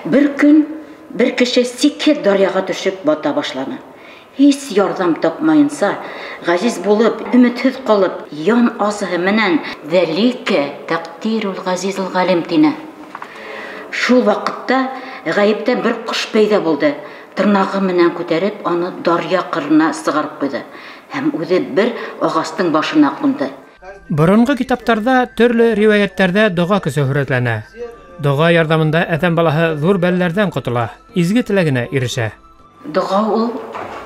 Bir gün bir kişi sikket daryaga düşüp bata başlаны. Hiç yardım tapmayınsa, gaziz bulup, ümitsiz kalıp, yan azığı menen velike takdirul gazizul galim tine. Şu vakitte gayipten bir kuş peyda buldu. Tırnağı menen ko'tarib, onu darya kırına sığarıp koydu. Hem o'zi bir ağastın başına kondu. Burungi kitaplarda, türlü rivayetlerde dua kisi hürretlene. Dua yardımında eten balahı zor bellerden kutula, izgi tilegine erişe. Dua ol,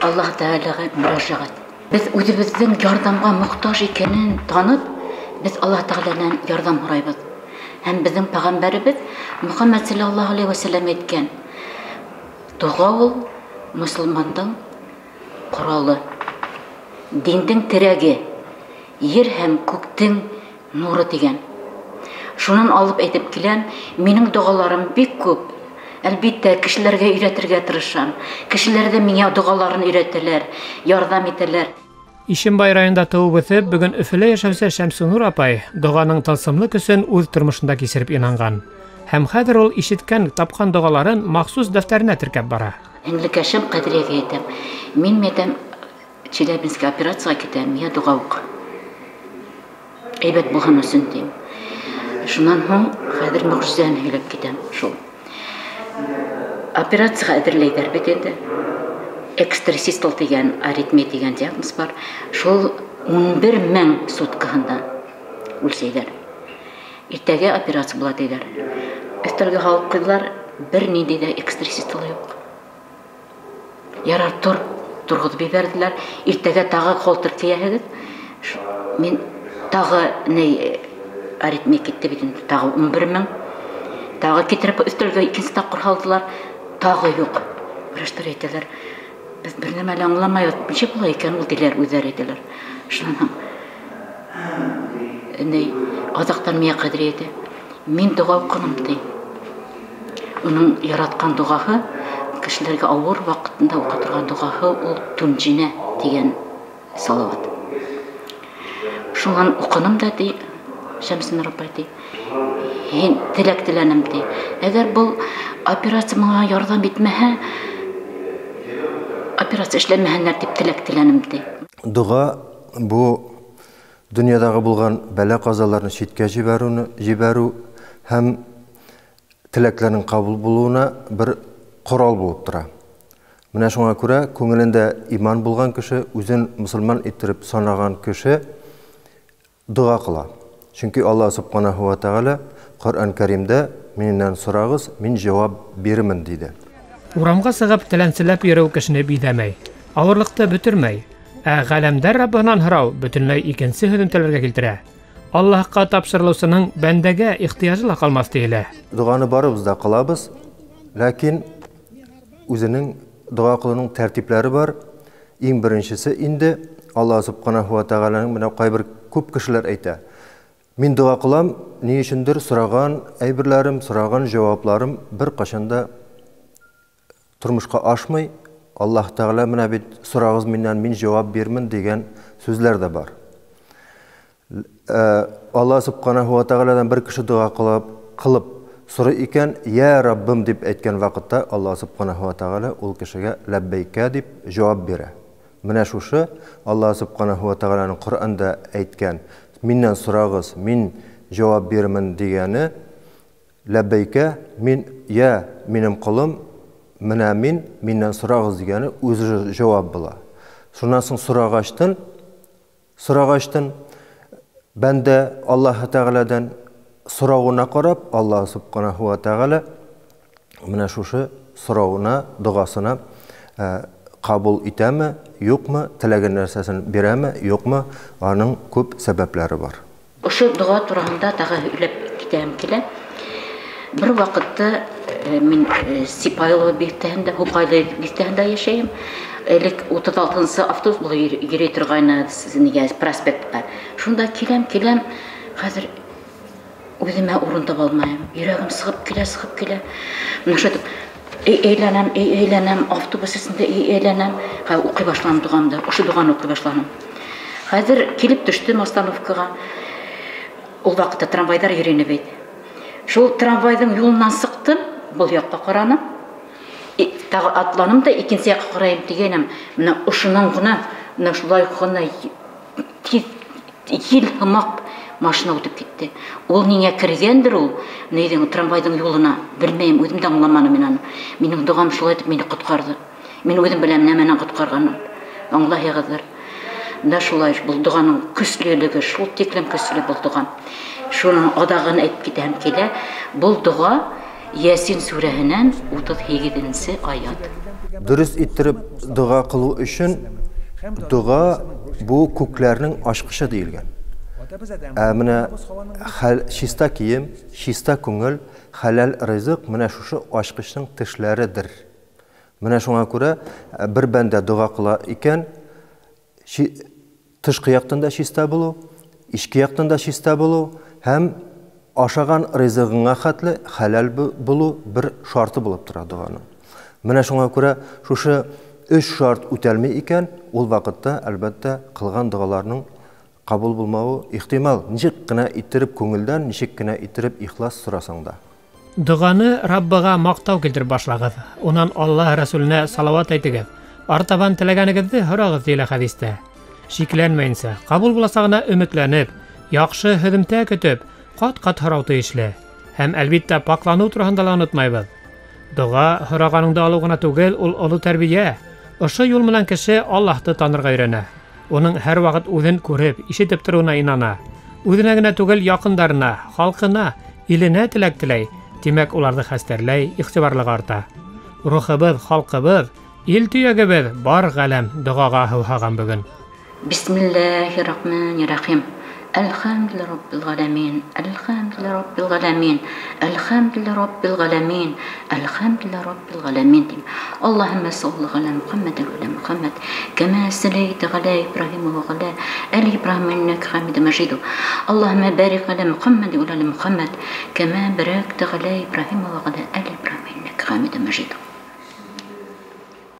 Allah Teala'ga müracaat. Biz o'zimizning yordamga muhtaç ekenin tanıp, biz Allah Teala'dan yardım so'raymiz. Hem bizim Peygamberimiz Muhammed sallallahu aleyhi ve sellem etken, dua ol, Müslümandan kuralı, dindin tiregi, yer hem köktün nuru degen. Şunun alıp edip gelen, mening dualarım bek köp. Elbette kişilerge öğretirge tırışam. Kişiler de mine dualarını öğretirler, yardım etirler. İşin bayrağında tavuk ötüp, bugün üfüle yaşavsa Şemsunur apay, duanın tılsımlı küsün öz turmuşunda kesirip inangan. Hem hadir ol işitken, tapkan duaların mahsus defterine tirkep bara. Enlikeşim Kadriye'ge yedim. Men medem Çelebinski operatsiya ketem, ya dua oku. Eybet bulğan olsun deyim. Şundan hon, hadir mucizeni helep ketem. Şu. Operatsiya edirleyder betende. Ekstrasistal degen, aritmi degen diagnoz var. Şol 11.000 sutkahında ölseyler. Ertege operatsiya bulat eder. Üstlerge halk kıydılar, bir neyde de ekstrasistal yok. Yarar turg'izib berdilar. Ertaga tag'i qo'ltirkiya edi. Men tag'i ne aritmi ketdi bitin. Tag'i 11.000. Tag'i ketirib üstlerge ikinci taqir aldılar. Tag'i yok. Vrachlar aytdilar. Biz bir nima anglamayot, necha bo'lar ekan u diler o'zlari aytdilar. Shundan ne adaqdan miya qadri edi. Men duo o'qidim deydi. Onun yaratgan duosi kişilerge ağır vaktinde okuturgan duağı o tuncine diyen salavat. Şu an okunum da di, Şemsin Rabbay di, tilek dilenim di. Eğer bu operasya bana yardım etmehe, operasya işlemehenler dip tilek dilenim di. Dua bu dünyadagi bulgan bela kazalarını şitke jiberu hem tileklerin kabul buluğuna bir Qoral bulup tura. Mine şoňa görä, köňelinde iman bulgan kişi, özün musulman ettirip sanagan kişi dua kıla. Çünkü Allah subhanahu wa ta'ala Kur'an-ı Kerim'de menden sorağız, min cevap berimin dedi. Uramga sığıp tilensilep yürüw kişini bidemeý. Awyrlykdy bütürmeý. Galemde Rabbinan hıraw bütünlei ikinci hüdümtelerge kiltire. Allah'a tapşyrylýasynyň bendege ihtiýaجy la kalmas diýile. Duany barybızda kılabız, lakin özünün dua kılının tertipleri var. En birincisi indi Allah subhanahu wa ta'ala'nın buna qaybir köp kişiler ayta. Men dua kılam, ne üçindir soragan aybirlerim, soragan cevaplarım bir qaşanda turmuşqa aşmay. Allah Teala mena bit sorağız menden men cevap bermin degan sözler de var. Allah subhanahu wa ta'ala'dan bir kişi dua kılıp soru iken ya Rabbim dip etken vakitte Allah subhanahu wa ta'ala ol kişiye lebbeyke dip cevap bere. Mine şuşu Allah subhanahu wa ta'ala'nın Kur'an'da etken minnen sorağız, min cevap berimin degeni lebbeyke min ya minim kulum mine minnen sorağız degeni özü cevap bula. Şundan soň sorağaçtın ben de Allah Teala'dan sorağına qarab Allah subhanahu wa ta'ala mine şuşu sorağına, duasına kabul eteme, yok mu, tilegen nersesini bereme, yok mu, onun köp sebepleri var. Şu dua turağında dağı ülep gidem kile. Bir vakitte men Sipaylı birtehinde, Hupaylı birtehinde yaşayım. 36-ncı avtobus bulu yere turğayna sizin prospektda. Şunda kilem, hazır özüme orun tapa almayım. Yüreğim sıkıp kile. Naşadım. Eğlenem, avtobus sesinde eğlenem. Okuy başlanım duamda, oşu duan okuy başlanım. Hazır kelip düştüm ostanovkaga. Ol vakitte tramvaylar yürüyene beydi. Şol tramvaydan yolundan sıktım, бұл яққа қараным. Тағы атланым да икенсе яққа қарайым дегенім. Мына ұшынан ғына, мына шулай ғына ел хымақ машина өтіп кетті. Ол неге кіргендір ол, нейдің трамвайдың жолына, білмеймін, өзім де аңламаны мен. Менің дұғам шулай етіп мені құтқарды. Мен өзім білем нәменен құтқарғанын. Аңлай ағыздар. Да шулай, бұл дұғаның күслілігі, шул теклем күслі бұл дұғам. Шуның адағын айтып кетем келе, бұл дұға Ясин сүрәһенән 38-нче аят. Дөрес иттереп дұға қылу үшін, дұға bu күкләрнең ачкычы диелгән. Менә шиста кием, шиста күңел, халал ризык менә шушы ачкычның тешләридер. Менә шуңа күрә бер бәндә дұға кыла икән, тышкы яктан да шиста булу, ички яктан да шиста булу һәм ашаган ризыгыңа хәтле халал булу бер шарты булып тора дұғаның. Менә шуңа күрә шушы 3 шарт үтәлмәй икән, ул вакытта әлбәттә кылган дұгаларның кабул булмауы ихтимал. Ничек кенә иттереп күңелдән, ничек кенә иттереп ихлас сорасаң да. Дұғаны Раббыга мактау килтереп башлагыз. Унан Аллаһ Расулына салават әйтегез. Артабан теләгәнегезне һорагыз дилә хәдистә. Шикләнмәенсә, кабул буласагына өметләнеп, яхшы хезмәттә көтеп, кат-кат һорау тиешле. Һәм әлбәттә паклану турында да онытмайбыз. Дұға һораганыңда алу гына түгел, ул олы тәрбия. Ошо юл менән кеше Аллаһты танырга өйрәнә. Уның һәр вакыт үзен күреп, ишетеп торуына инана. Үзенә генә түгел, якындарына, халкына, иленә теләк теләй. Димәк, уларны хәстәрләй, игътибарлыгы арта. Рухыбыз, халкыбыз, ил төягебез бар галәм дұғага һуһаган бүген. Бисмиллаһир-рахманир-рахим. Elhamdülillah Rabbil Alemin, Elhamdülillah Rabbil Alemin, Elhamdülillah Rabbil Alemin, Elhamdülillah Rabbil Alemin. Allahümme salli ala Muhammed ve ala Muhammed, kema sallaita ala İbrahim ve ala ali İbrahim inneke Hamidun Mecid. Allahümme barik ala Muhammed ve ala Muhammed, kema barakta ala İbrahim ve ala ali İbrahim inneke Hamidun Mecid.